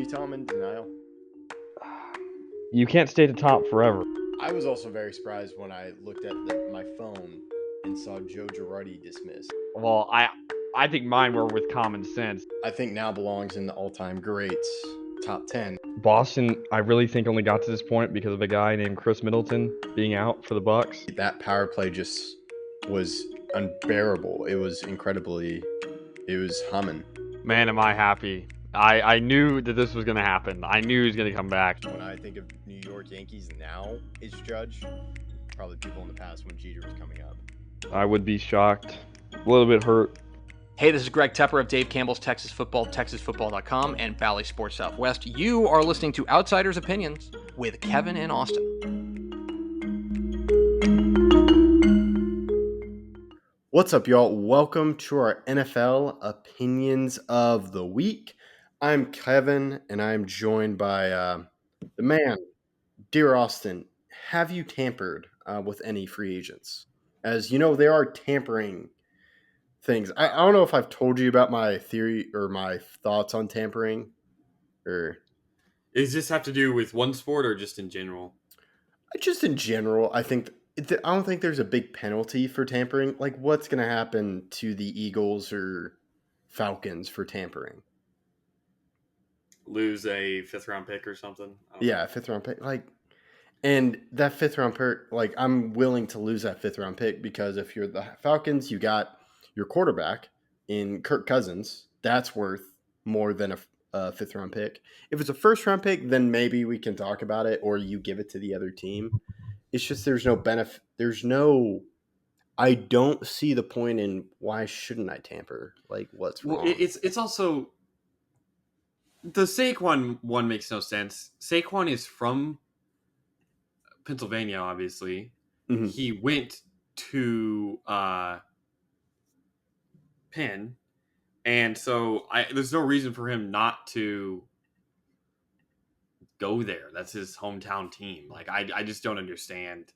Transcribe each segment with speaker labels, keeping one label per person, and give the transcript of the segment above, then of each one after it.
Speaker 1: you tell I'm in denial?
Speaker 2: You can't stay at the top forever.
Speaker 1: I was also very surprised when I looked at my phone and saw Joe Girardi dismissed.
Speaker 2: Well, I think mine were with common sense.
Speaker 1: I think now belongs in the all-time greats top 10.
Speaker 2: Boston, I really think only got to this point because of a guy named Chris Middleton being out for the Bucks.
Speaker 1: That power play just was unbearable. It was humming.
Speaker 2: Man, am I happy. I knew that this was going to happen. I knew he was going to come back.
Speaker 1: When I think of New York Yankees now, it's Judge. Probably people in the past when Jeter was coming up.
Speaker 2: I would be shocked. A little bit hurt.
Speaker 3: Hey, this is Greg Tepper of Dave Campbell's Texas Football, TexasFootball.com, and Valley Sports Southwest. You are listening to Outsiders Opinions with Kevin and Austin.
Speaker 1: What's up, y'all? Welcome to our NFL Opinions of the Week. I'm Kevin, and I'm joined by the man, Dear Austin. Have you tampered with any free agents? As you know, there are tampering things. I don't know if I've told you about my theory or my thoughts on tampering. Or
Speaker 4: does this have to do with one sport or just in general?
Speaker 1: Just in general, I don't think there's a big penalty for tampering. Like, what's going to happen to the Eagles or Falcons for tampering?
Speaker 4: Lose a 5th round pick or something?
Speaker 1: Yeah, 5th round pick. And that 5th round pick, I'm willing to lose that 5th round pick because if you're the Falcons, you got your quarterback in Kirk Cousins. That's worth more than a 5th round pick. If it's a 1st round pick, then maybe we can talk about it, or you give it to the other team. It's just there's no benefit. I don't see the point in why shouldn't I tamper? What's wrong?
Speaker 4: Well, it's also the Saquon one makes no sense. Saquon is from Pennsylvania, obviously. Mm-hmm. He went to Penn, and so there's no reason for him not to go there. That's his hometown team. I just don't understand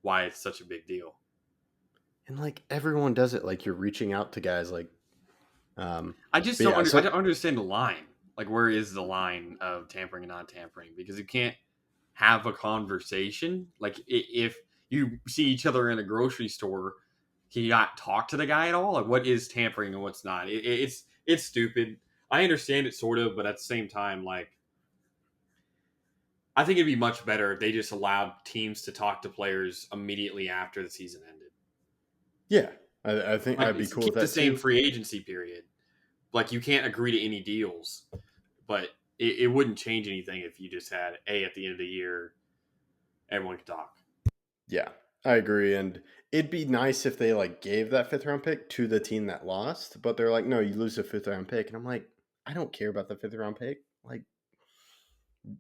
Speaker 4: why it's such a big deal.
Speaker 1: And everyone does it. You're reaching out to guys
Speaker 4: I just don't I don't understand the line. Where is the line of tampering and not tampering? Because you can't have a conversation. If you see each other in a grocery store, can you not talk to the guy at all? What is tampering and what's not? It's stupid. I understand it sort of, but at the same time, I think it'd be much better if they just allowed teams to talk to players immediately after the season ended.
Speaker 1: Yeah, I think that'd be cool.
Speaker 4: Keep the same free agency period. You can't agree to any deals, but it wouldn't change anything if you just had at the end of the year, everyone could talk.
Speaker 1: Yeah, I agree. And it'd be nice if they gave that 5th round pick to the team that lost, but they're no, you lose a 5th round pick. And I'm I don't care about the 5th round pick.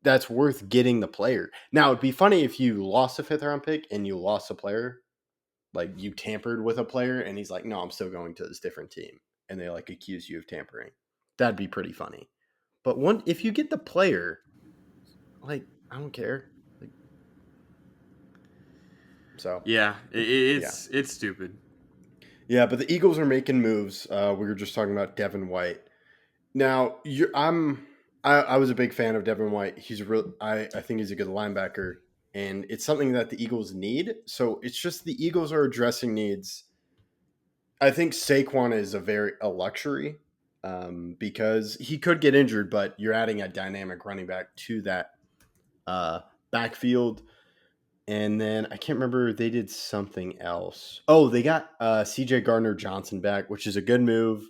Speaker 1: That's worth getting the player. Now, it'd be funny if you lost a 5th round pick and you lost a player, you tampered with a player and he's no, I'm still going to this different team. And they accuse you of tampering. That'd be pretty funny. But if you get the player, I don't care. So
Speaker 4: yeah, it's stupid.
Speaker 1: Yeah, but the Eagles are making moves. We were just talking about Devin White. Now, I was a big fan of Devin White. I think he's a good linebacker, and it's something that the Eagles need. So it's just the Eagles are addressing needs. I think Saquon is a luxury because he could get injured, but you're adding a dynamic running back to that backfield. And then I can't remember, they did something else. Oh, they got CJ Gardner-Johnson back, which is a good move.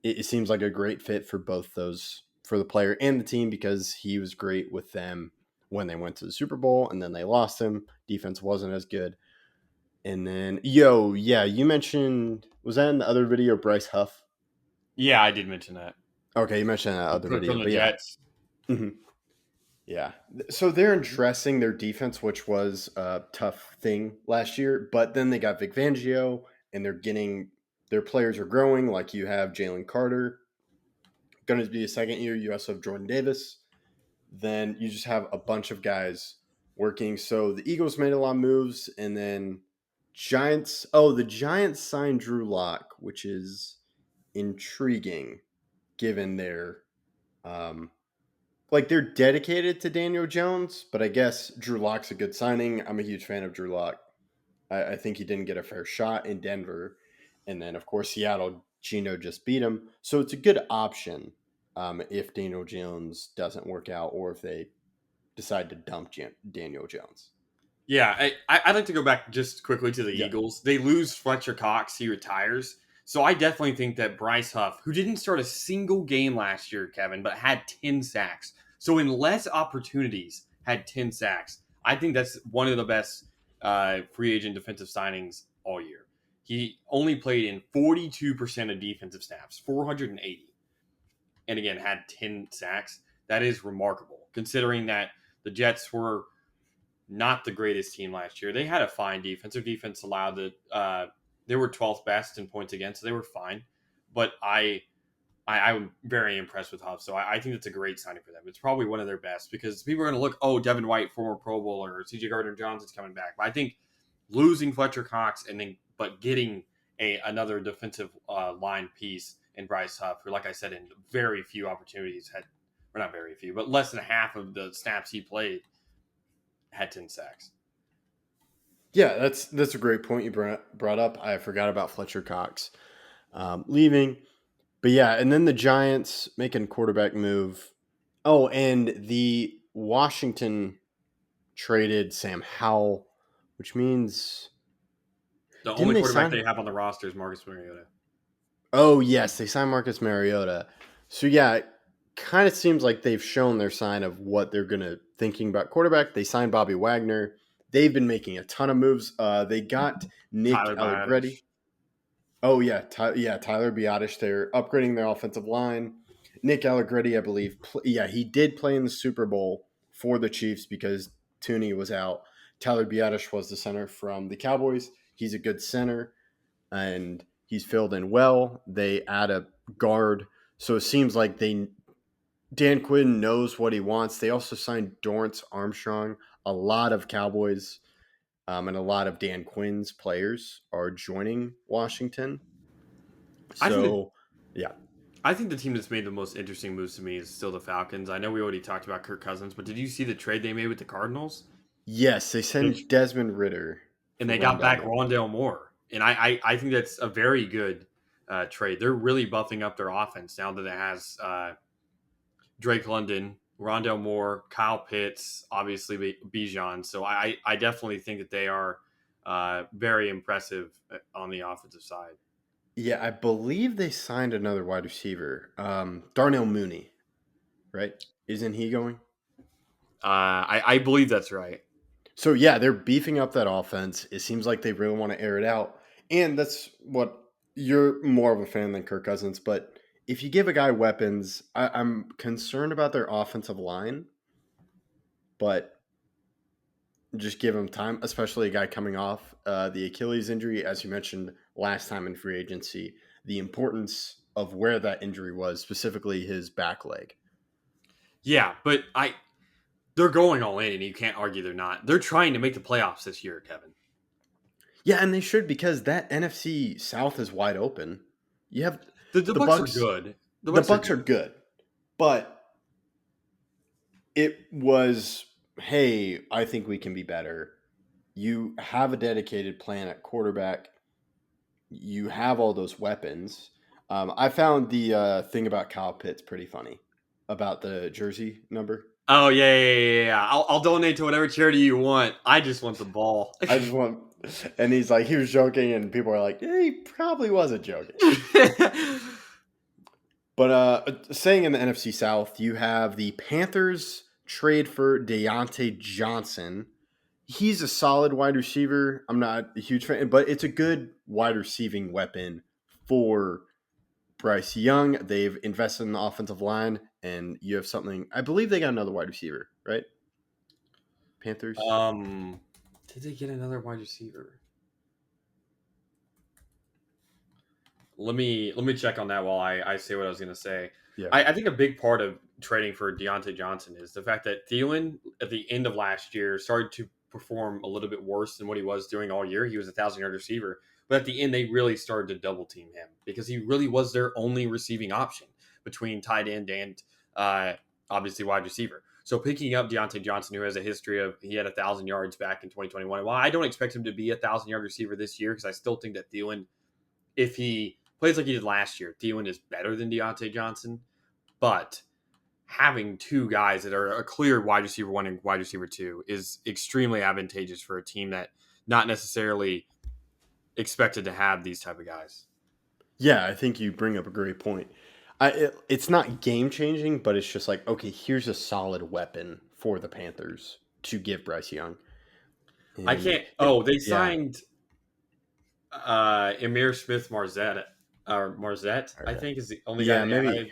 Speaker 1: It seems like a great fit for both those, for the player and the team, because he was great with them when they went to the Super Bowl, and then they lost him. Defense wasn't as good. And then, you mentioned, was that in the other video, Bryce Huff?
Speaker 4: Yeah, I did mention that.
Speaker 1: Okay, you mentioned that other video.
Speaker 4: From the Jets.
Speaker 1: Yeah. Mm-hmm. Yeah. So they're addressing their defense, which was a tough thing last year, but then they got Vic Fangio, and their players are growing. You have Jalen Carter, going to be a second year. You also have Jordan Davis. Then you just have a bunch of guys working. So the Eagles made a lot of moves, and then the Giants signed Drew Lock, which is intriguing given their like they're dedicated to Daniel Jones, but I guess Drew Lock's a good signing. I'm a huge fan of Drew Lock. I think he didn't get a fair shot in Denver. And then, of course, Seattle, Geno just beat him. So it's a good option if Daniel Jones doesn't work out or if they decide to dump Daniel Jones.
Speaker 4: Yeah, I'd like to go back just quickly to the Eagles. They lose Fletcher Cox. He retires. So I definitely think that Bryce Huff, who didn't start a single game last year, Kevin, but had 10 sacks. So in less opportunities, had 10 sacks. I think that's one of the best free agent defensive signings all year. He only played in 42% of defensive snaps, 480. And again, had 10 sacks. That is remarkable, considering that the Jets were not the greatest team last year. They had a fine defense. Their defense allowed they were 12th best in points against, so they were fine. But I'm very impressed with Huff, so I think it's a great signing for them. It's probably one of their best because people are going to look, oh, Devin White, former Pro Bowler, or C.J. Gardner-Johnson's coming back. But I think losing Fletcher Cox but getting another defensive line piece in Bryce Huff, who, like I said, in very few opportunities not very few, but less than half of the snaps he played, had 10 sacks.
Speaker 1: Yeah, that's a great point you brought up. I forgot about Fletcher Cox leaving. But yeah, and then the Giants making a quarterback move. Oh, and the Washington traded Sam Howell, which means
Speaker 4: the only quarterback they have on the roster is Marcus Mariota.
Speaker 1: Oh, yes, they signed Marcus Mariota. So yeah, it kind of seems like they've shown their sign of what they're thinking about quarterback. They signed Bobby Wagner. They've been making a ton of moves. They got Nick Allegretti. Oh, yeah. Tyler Biadasz. They're upgrading their offensive line. Nick Allegretti, I believe. He did play in the Super Bowl for the Chiefs because Tooney was out. Tyler Biadasz was the center from the Cowboys. He's a good center, and he's filled in well. They add a guard. So it seems like Dan Quinn knows what he wants. They also signed Dorrance Armstrong. A lot of Cowboys and a lot of Dan Quinn's players are joining Washington. So,
Speaker 4: I think the team that's made the most interesting moves to me is still the Falcons. I know we already talked about Kirk Cousins, but did you see the trade they made with the Cardinals?
Speaker 1: Yes, they sent Desmond Ridder.
Speaker 4: And they got back Rondale Moore. And I think that's a very good trade. They're really buffing up their offense now that it has Drake London, Rondale Moore, Kyle Pitts, obviously Bijan. So I definitely think that they are very impressive on the offensive side.
Speaker 1: Yeah, I believe they signed another wide receiver, Darnell Mooney, right? Isn't he going?
Speaker 4: I believe that's right.
Speaker 1: So, yeah, they're beefing up that offense. It seems like they really want to air it out. And that's what you're more of a fan than Kirk Cousins. But if you give a guy weapons, I'm concerned about their offensive line. But just give him time, especially a guy coming off the Achilles injury, as you mentioned last time in free agency, the importance of where that injury was, specifically his back leg.
Speaker 4: Yeah, but they're going all in, and you can't argue they're not. They're trying to make the playoffs this year, Kevin.
Speaker 1: Yeah, and they should because that NFC South is wide open. You have
Speaker 4: the Bucs are good.
Speaker 1: The Bucs are good, but it was, hey, I think we can be better. You have a dedicated plan at quarterback. You have all those weapons. I found the thing about Kyle Pitts pretty funny about the jersey number.
Speaker 4: Oh, yeah. I'll donate to whatever charity you want. I just want the ball.
Speaker 1: I just want... And he's like, he was joking, and people are like, he probably wasn't joking. But saying in the NFC South, you have the Panthers trade for Deontay Johnson. He's a solid wide receiver. I'm not a huge fan, but it's a good wide receiving weapon for Bryce Young. They've invested in the offensive line, and you have something. I believe they got another wide receiver, right? Panthers.
Speaker 4: Did they get another wide receiver? Let me check on that while I say what I was going to say.
Speaker 1: Yeah.
Speaker 4: I think a big part of trading for Deontay Johnson is the fact that Thielen at the end of last year started to perform a little bit worse than what he was doing all year. He was a 1,000-yard receiver. But at the end, they really started to double team him because he really was their only receiving option between tight end and obviously wide receiver. So picking up Diontae Johnson, who has a history of he had 1,000 yards back in 2021. Well, I don't expect him to be 1,000-yard receiver this year because I still think that Thielen, if he plays like he did last year, Thielen is better than Diontae Johnson. But having two guys that are a clear wide receiver 1 and wide receiver 2 is extremely advantageous for a team that not necessarily expected to have these type of guys.
Speaker 1: Yeah, I think you bring up a great point. It's not game changing, but it's just like, okay, here's a solid weapon for the Panthers to give Bryce Young.
Speaker 4: And I can't. Oh, they signed Ihmir Smith-Marsette. I think is the only guy.
Speaker 1: Maybe.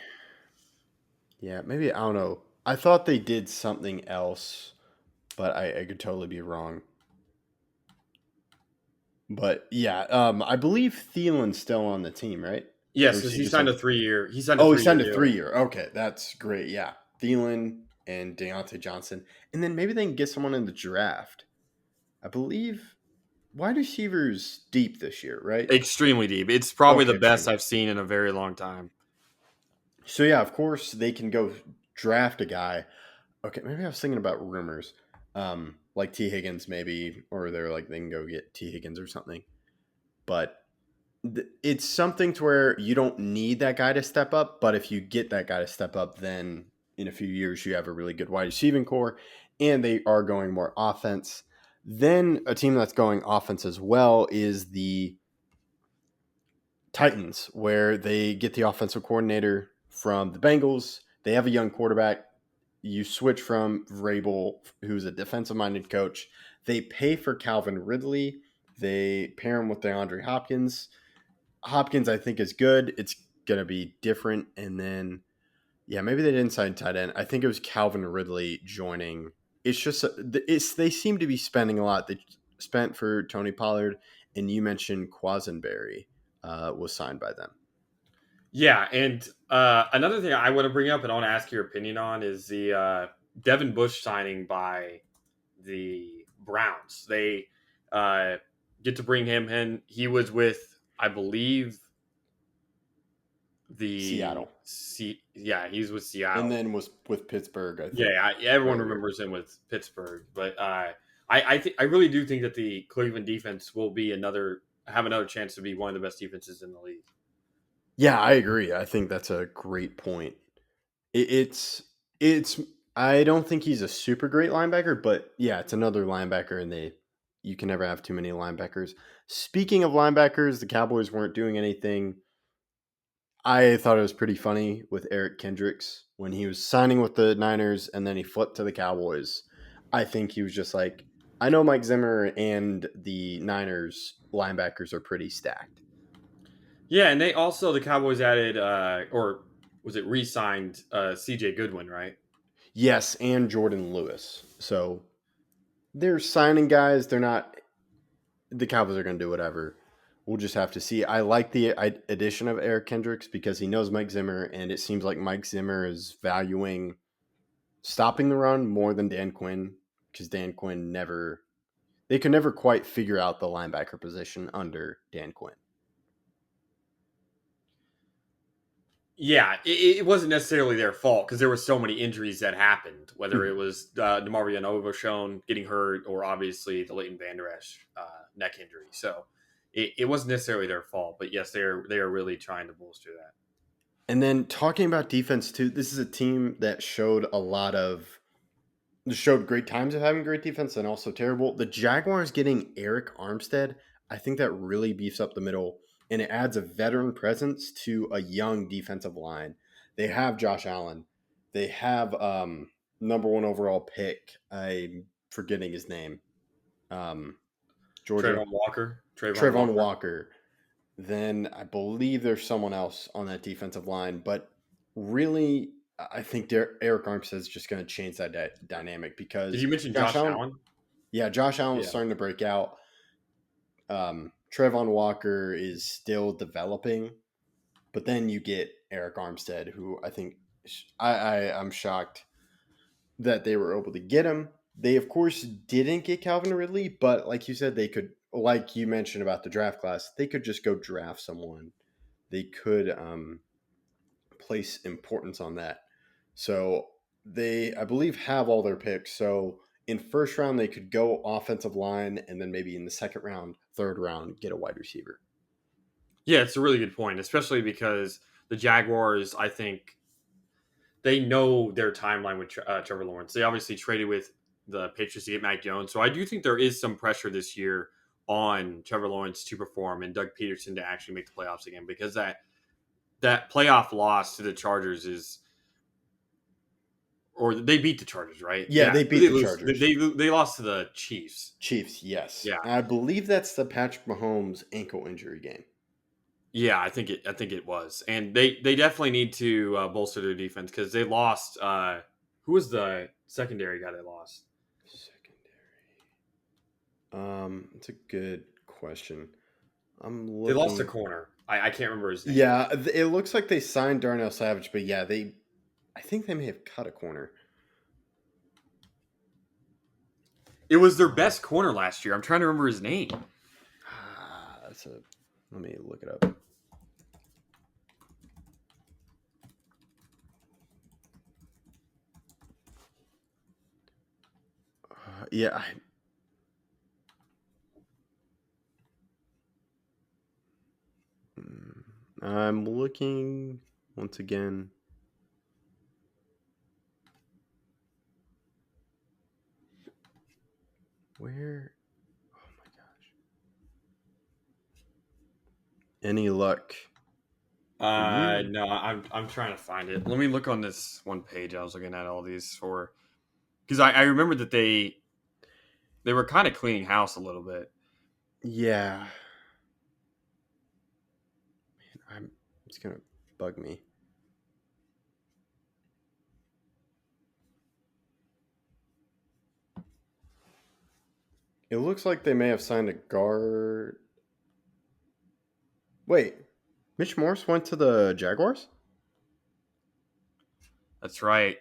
Speaker 1: Maybe I don't know. I thought they did something else, but I could totally be wrong. But yeah, I believe Thielen's still on the team, right?
Speaker 4: Yes, he signed a 3-year. He signed
Speaker 1: a 3-year. Okay, that's great. Yeah, Thielen and Diontae Johnson, and then maybe they can get someone in the draft. I believe wide receivers deep this year, right?
Speaker 4: Extremely deep. It's probably the best I've seen in a very long time.
Speaker 1: So yeah, of course they can go draft a guy. Okay, maybe I was thinking about rumors, like T. Higgins maybe, or they're like they can go get T. Higgins or something. But it's something to where you don't need that guy to step up, but if you get that guy to step up, then in a few years you have a really good wide receiving core, and they are going more offense. Then a team that's going offense as well is the Titans, where they get the offensive coordinator from the Bengals. They have a young quarterback. You switch from Vrabel, who's a defensive-minded coach. They pay for Calvin Ridley. They pair him with DeAndre Hopkins. Hopkins, I think, is good. It's going to be different. And then, yeah, maybe they didn't sign tight end. I think it was Calvin Ridley joining. It's just they seem to be spending a lot. They spent for Tony Pollard, and you mentioned Quisenberry was signed by them.
Speaker 4: Yeah, and another thing I want to bring up and I want to ask your opinion on is the Devin Bush signing by the Browns. They get to bring him in. He was with, I believe,
Speaker 1: Seattle.
Speaker 4: He's with Seattle.
Speaker 1: And then was with Pittsburgh, I think.
Speaker 4: Yeah, everyone remembers him with Pittsburgh. But I really do think that the Cleveland defense will be have another chance to be one of the best defenses in the league.
Speaker 1: Yeah, I agree. I think that's a great point. It's I don't think he's a super great linebacker, but yeah, it's another linebacker, and you can never have too many linebackers. Speaking of linebackers, the Cowboys weren't doing anything. I thought it was pretty funny with Eric Kendricks when he was signing with the Niners and then he flipped to the Cowboys. I think he was just like, I know Mike Zimmer and the Niners linebackers are pretty stacked.
Speaker 4: Yeah, and the Cowboys added, or was it re-signed CJ Goodwin, right?
Speaker 1: Yes, and Jordan Lewis. So they're signing guys. The Cowboys are going to do whatever. We'll just have to see. I like the addition of Eric Kendricks because he knows Mike Zimmer, and it seems like Mike Zimmer is valuing stopping the run more than Dan Quinn, because Dan Quinn they could never quite figure out the linebacker position under Dan Quinn.
Speaker 4: Yeah, it wasn't necessarily their fault because there were so many injuries that happened, whether it was DeMarvion Overshown getting hurt or obviously the Leighton Vander Esch neck injury. So it wasn't necessarily their fault, but yes, they are really trying to bolster that.
Speaker 1: And then talking about defense too, this is a team that showed great times of having great defense and also terrible. The Jaguars getting Eric Armstead, I think that really beefs up the middle. And it adds a veteran presence to a young defensive line. They have Josh Allen. They have number 1 overall pick. I'm forgetting his name. Georgia.
Speaker 4: Trayvon
Speaker 1: Walker. Then I believe there's someone else on that defensive line. But really, I think Eric Armstead is just going to change that dynamic because...
Speaker 4: Did you mention Josh Allen?
Speaker 1: Yeah, Josh Allen was starting to break out. Trayvon Walker is still developing, but then you get Eric Armstead, who I think I'm shocked that they were able to get him. They, of course, didn't get Calvin Ridley, but like you said, they could, like you mentioned about the draft class, they could just go draft someone. They could place importance on that. So I believe, have all their picks. So in first round, they could go offensive line, and then maybe in the second round, third round, get a wide receiver.
Speaker 4: Yeah, it's a really good point, especially because the Jaguars, I think, they know their timeline with Trevor Lawrence. They obviously traded with the Patriots to get Mac Jones, so I do think there is some pressure this year on Trevor Lawrence to perform and Doug Peterson to actually make the playoffs again, because that playoff loss to the Chargers is, or they beat the Chargers, right?
Speaker 1: Yeah, they beat the Chargers.
Speaker 4: They lost to the Chiefs.
Speaker 1: Chiefs, yes.
Speaker 4: Yeah,
Speaker 1: and I believe that's the Patrick Mahomes ankle injury game.
Speaker 4: Yeah, I think it was, and they definitely need to bolster their defense because they lost. Who was the secondary guy they lost?
Speaker 1: Secondary. It's a good question.
Speaker 4: They lost a corner. I can't remember his name.
Speaker 1: Yeah, it looks like they signed Darnell Savage, but yeah, I think they may have cut a corner.
Speaker 4: It was their best corner last year. I'm trying to remember his name.
Speaker 1: Let me look it up. Yeah. I'm looking once again. Where? Oh my gosh. Any luck?
Speaker 4: No, I'm trying to find it. Let me look on this one page. I was looking at all these for, because I remember that they were kind of cleaning house a little bit.
Speaker 1: Yeah. Man, it's gonna bug me. It looks like they may have signed a guard. Wait, Mitch Morse went to the Jaguars?
Speaker 4: That's right.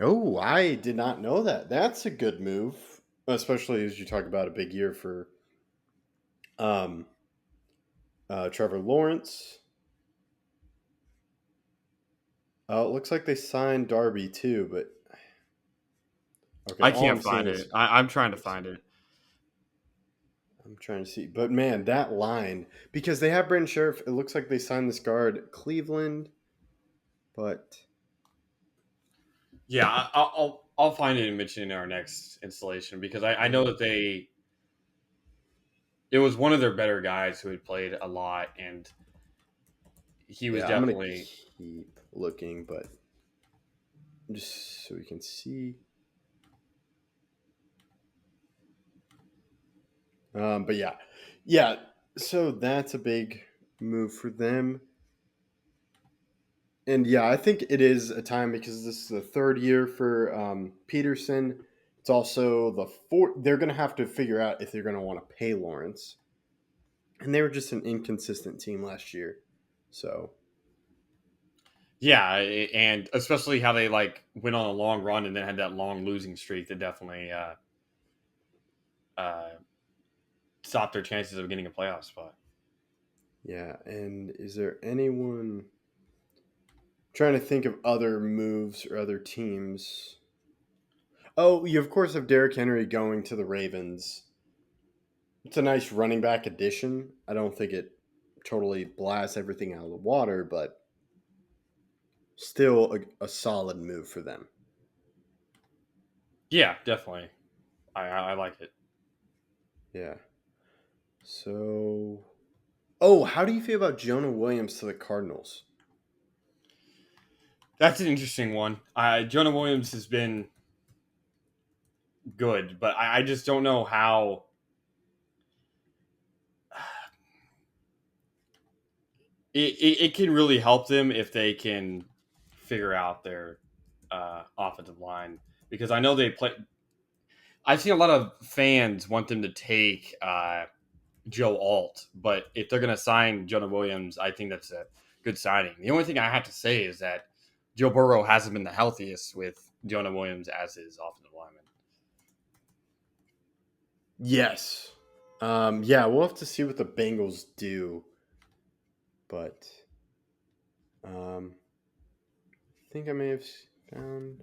Speaker 1: Oh, I did not know that. That's a good move, especially as you talk about a big year for Trevor Lawrence. It looks like they signed Darby too, but
Speaker 4: okay, I can't find it. I'm trying to find it.
Speaker 1: I'm trying to see, but man, that line, because they have Brandon Sheriff. It looks like they signed this guard Cleveland, but
Speaker 4: yeah, I'll find it and mention it in our next installation, because I know that it was one of their better guys who had played a lot, and he was definitely.
Speaker 1: I'm gonna keep looking, but just so we can see. But yeah. So that's a big move for them, and yeah, I think it is a time, because this is the third year for Peterson. It's also the fourth. They're going to have to figure out if they're going to want to pay Lawrence, and they were just an inconsistent team last year, so.
Speaker 4: Yeah, and especially how they went on a long run and then had that long losing streak that definitely stopped their chances of getting a playoff spot.
Speaker 1: Yeah, and is there anyone? I'm trying to think of other moves or other teams. Oh, you of course have Derrick Henry going to the Ravens. It's a nice running back addition. I don't think it totally blasts everything out of the water, but still a solid move for them.
Speaker 4: Yeah, definitely. I like it.
Speaker 1: Yeah. So, how do you feel about Jonah Williams to the Cardinals?
Speaker 4: That's an interesting one. Jonah Williams has been good, but I just don't know how. It can really help them if they can figure out their offensive line, because I know they play. I've seen a lot of fans want them to take Joe Alt, but if they're going to sign Jonah Williams, I think that's a good signing. The only thing I have to say is that Joe Burrow hasn't been the healthiest with Jonah Williams as his offensive lineman.
Speaker 1: Yes. Yeah, we'll have to see what the Bengals do. But I think I may have down.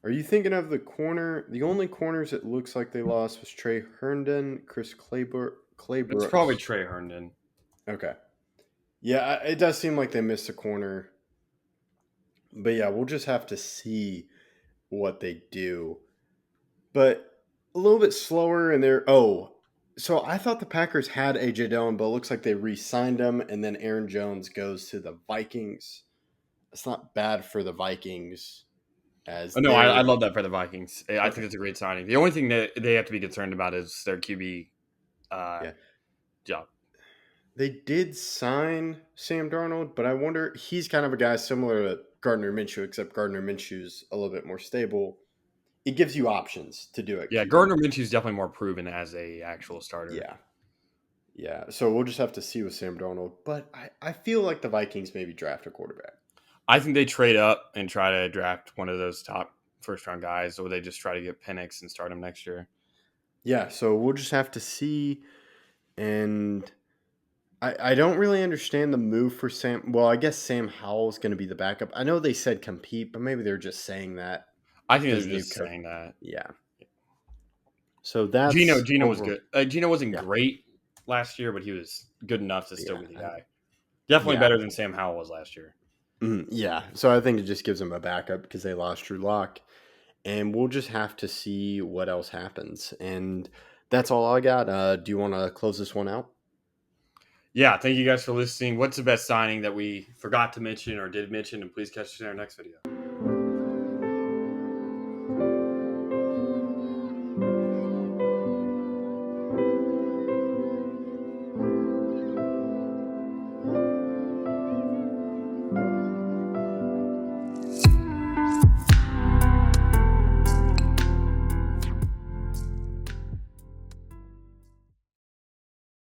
Speaker 1: Are you thinking of the corner? The only corners it looks like they lost was Trey Herndon, Chris Claybrook.
Speaker 4: It's probably Trey Herndon.
Speaker 1: Okay. Yeah, it does seem like they missed a corner. But yeah, we'll just have to see what they do. But a little bit slower in there. Oh, so I thought the Packers had A.J. Dillon, but it looks like they re-signed him, and then Aaron Jones goes to the Vikings. It's not bad for the Vikings.
Speaker 4: No, I love that for the Vikings. I think it's a great signing. The only thing that they have to be concerned about is their QB job.
Speaker 1: They did sign Sam Darnold, but I wonder, he's kind of a guy similar to Gardner Minshew, except Gardner Minshew's a little bit more stable. It gives you options to do it.
Speaker 4: Yeah, Gardner Minshew's definitely more proven as a actual starter.
Speaker 1: Yeah. So we'll just have to see with Sam Darnold. But I feel like the Vikings maybe draft a quarterback.
Speaker 4: I think they trade up and try to draft one of those top first-round guys, or they just try to get Penix and start him next year.
Speaker 1: Yeah, so we'll just have to see. And I don't really understand the move for Sam. Well, I guess Sam Howell is going to be the backup. I know they said compete, but maybe they're just saying that.
Speaker 4: I think they're just saying that.
Speaker 1: Yeah. So that's
Speaker 4: Gino was good. Gino wasn't great last year, but he was good enough to still be the guy. Definitely better than Sam Howell was last year.
Speaker 1: Yeah, so I think it just gives them a backup because they lost Drew Lock, and we'll just have to see what else happens. And that's all I got. Do you want to close this one out?
Speaker 4: Yeah, thank you guys for listening. What's the best signing that we forgot to mention or did mention? And please catch us in our next video.